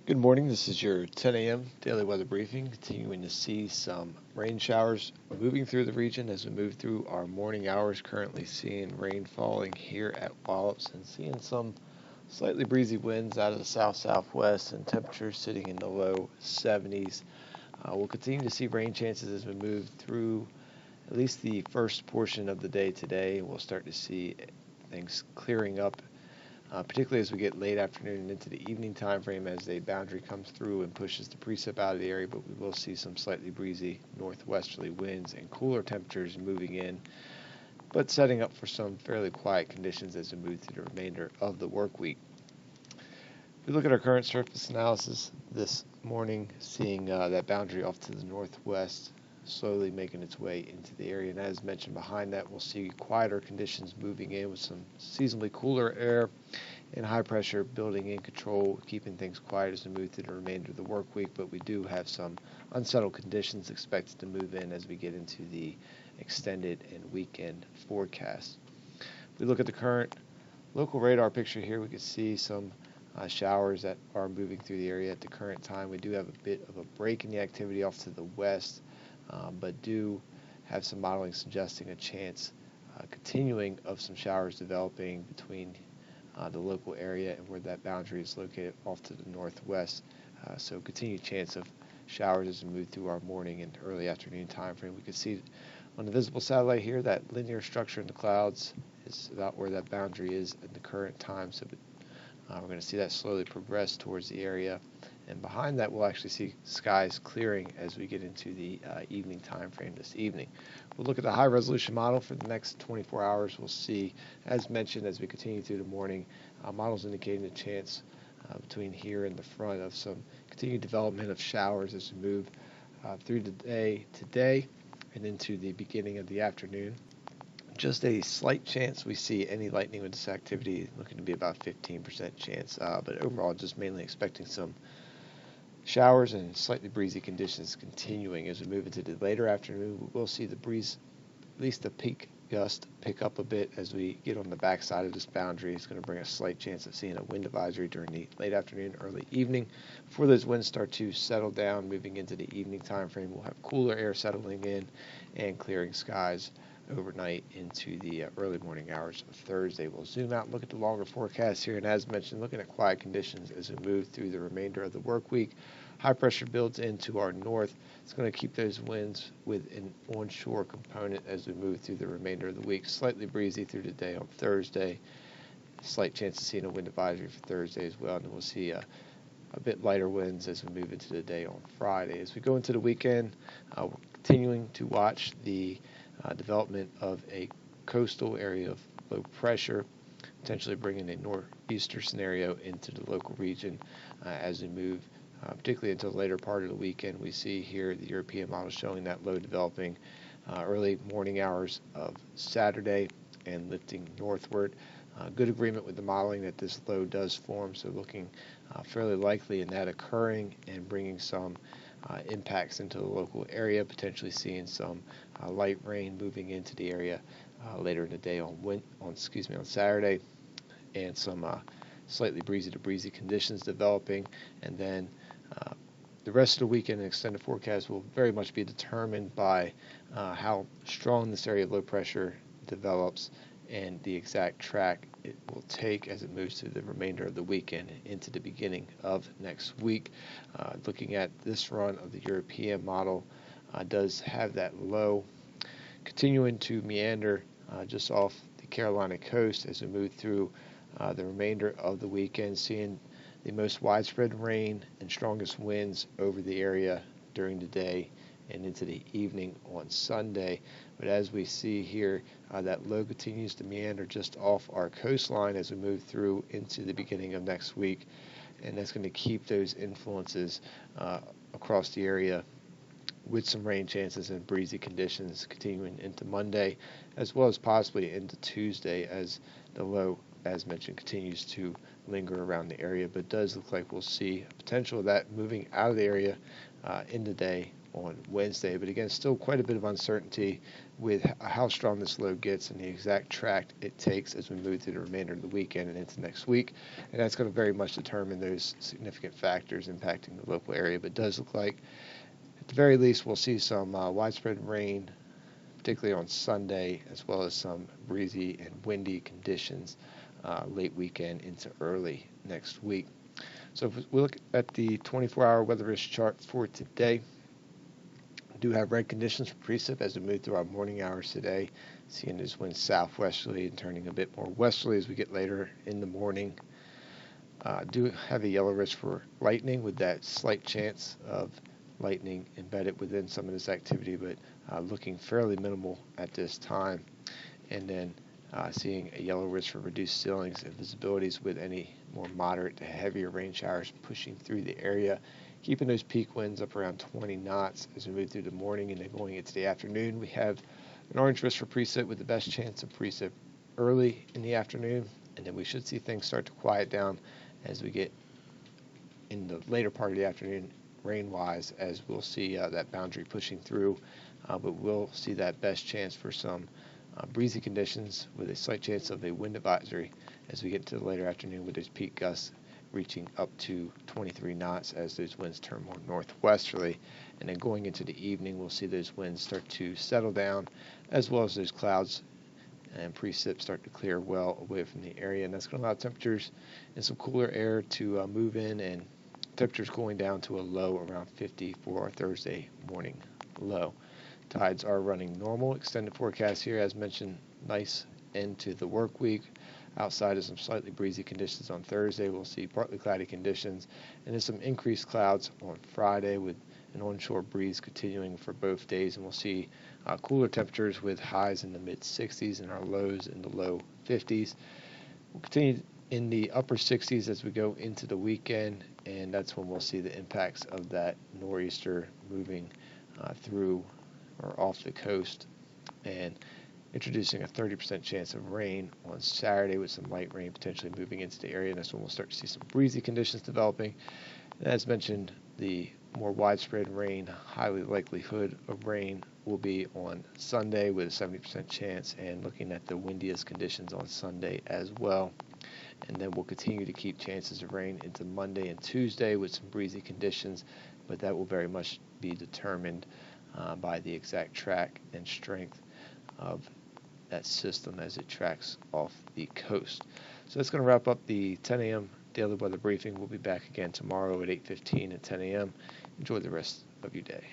Good morning. This is your 10 a.m. daily weather briefing. Continuing to see some rain showers moving through the region as we move through our morning hours. Currently seeing rain falling here at Wallops and seeing some slightly breezy winds out of the south-southwest and temperatures sitting in the low 70s. We'll continue to see rain chances as we move through at least the first portion of the day today. We'll start to see things clearing up, particularly as we get late afternoon and into the evening time frame as a boundary comes through and pushes the precip out of the area, but we will see some slightly breezy northwesterly winds and cooler temperatures moving in, but setting up for some fairly quiet conditions as we move through the remainder of the work week. If we look at our current surface analysis this morning, seeing that boundary off to the northwest slowly making its way into the area. And as mentioned, behind that, we'll see quieter conditions moving in with some seasonally cooler air and high pressure building in control, keeping things quiet as we move through the remainder of the work week. But we do have some unsettled conditions expected to move in as we get into the extended and weekend forecast. If we look at the current local radar picture here, we can see some showers that are moving through the area at the current time. We do have a bit of a break in the activity off to the west, but do have some modeling suggesting a chance continuing of some showers developing between the local area and where that boundary is located off to the northwest. So continued chance of showers as we move through our morning and early afternoon time frame. We can see on the visible satellite here that linear structure in the clouds is about where that boundary is at the current time. So we're going to see that slowly progress towards the area. And behind that, we'll actually see skies clearing as we get into the evening time frame this evening. We'll look at the high resolution model for the next 24 hours. We'll see, as mentioned, as we continue through the morning, models indicating a chance between here and the front of some continued development of showers as we move through the day today and into the beginning of the afternoon. Just a slight chance we see any lightning with this activity, looking to be about 15% chance, but overall just mainly expecting some showers and slightly breezy conditions continuing as we move into the later afternoon. We'll see the breeze, at least the peak gust, pick up a bit as we get on the backside of this boundary. It's going to bring a slight chance of seeing a wind advisory during the late afternoon, early evening. Before those winds start to settle down, moving into the evening time frame, we'll have cooler air settling in and clearing skies overnight into the early morning hours of Thursday. We'll zoom out and look at the longer forecast here, and as mentioned, looking at quiet conditions as we move through the remainder of the work week. High pressure builds into our north. It's going to keep those winds with an onshore component as we move through the remainder of the week. Slightly breezy through the day on Thursday. Slight chance of seeing a wind advisory for Thursday as well, and then we'll see a bit lighter winds as we move into the day on Friday. As we go into the weekend, we're continuing to watch the development of a coastal area of low pressure, potentially bringing a northeaster scenario into the local region as we move, particularly into the later part of the weekend. We see here the European model showing that low developing early morning hours of Saturday and lifting northward. Good agreement with the modeling that this low does form, so looking fairly likely in that occurring and bringing some impacts into the local area, potentially seeing some light rain moving into the area later in the day on Saturday, and some slightly breezy to breezy conditions developing. And then the rest of the weekend and extended forecast will very much be determined by how strong this area of low pressure develops and the exact track it will take as it moves through the remainder of the weekend into the beginning of next week. Looking at this run of the European model, does have that low continuing to meander just off the Carolina coast as we move through the remainder of the weekend, seeing the most widespread rain and strongest winds over the area during the day and into the evening on Sunday. But as we see here, that low continues to meander just off our coastline as we move through into the beginning of next week, and that's going to keep those influences across the area with some rain chances and breezy conditions continuing into Monday, as well as possibly into Tuesday as the low, as mentioned, continues to linger around the area. But it does look like we'll see potential of that moving out of the area in the day on Wednesday. But again, still quite a bit of uncertainty with how strong this low gets and the exact track it takes as we move through the remainder of the weekend and into next week. And that's going to very much determine those significant factors impacting the local area. But it does look like, at the very least, we'll see some widespread rain, particularly on Sunday, as well as some breezy and windy conditions late weekend into early next week. So if we look at the 24-hour weather risk chart for today, we do have red conditions for precip as we move through our morning hours today, seeing those winds southwesterly and turning a bit more westerly as we get later in the morning. Do have a yellow risk for lightning with that slight chance of lightning embedded within some of this activity, but looking fairly minimal at this time. And then seeing a yellow risk for reduced ceilings and visibilities with any more moderate to heavier rain showers pushing through the area, keeping those peak winds up around 20 knots as we move through the morning. And then going into the afternoon, we have an orange risk for precip with the best chance of precip early in the afternoon, and then we should see things start to quiet down as we get in the later part of the afternoon rain-wise, as we'll see that boundary pushing through, but we'll see that best chance for some breezy conditions with a slight chance of a wind advisory as we get to the later afternoon with those peak gusts reaching up to 23 knots as those winds turn more northwesterly. And then going into the evening, we'll see those winds start to settle down, as well as those clouds and precip start to clear well away from the area. And that's going to allow temperatures and some cooler air to move in, and temperatures going down to a low around 50 for our Thursday morning low. Tides are running normal. Extended forecast here, as mentioned, nice end to the work week. Outside of some slightly breezy conditions on Thursday, we'll see partly cloudy conditions, and then some increased clouds on Friday with an onshore breeze continuing for both days. And we'll see cooler temperatures with highs in the mid-60s and our lows in the low 50s. We'll continue in the upper 60s as we go into the weekend, and that's when we'll see the impacts of that nor'easter moving through or off the coast and introducing a 30% chance of rain on Saturday, with some light rain potentially moving into the area. And that's when we'll start to see some breezy conditions developing. And as mentioned, the more widespread rain, highly likelihood of rain, will be on Sunday with a 70% chance, and looking at the windiest conditions on Sunday as well. And then we'll continue to keep chances of rain into Monday and Tuesday with some breezy conditions, but that will very much be determined by the exact track and strength of that system as it tracks off the coast. So that's going to wrap up the 10 a.m. daily weather briefing. We'll be back again tomorrow at 8:15 and 10 a.m. Enjoy the rest of your day.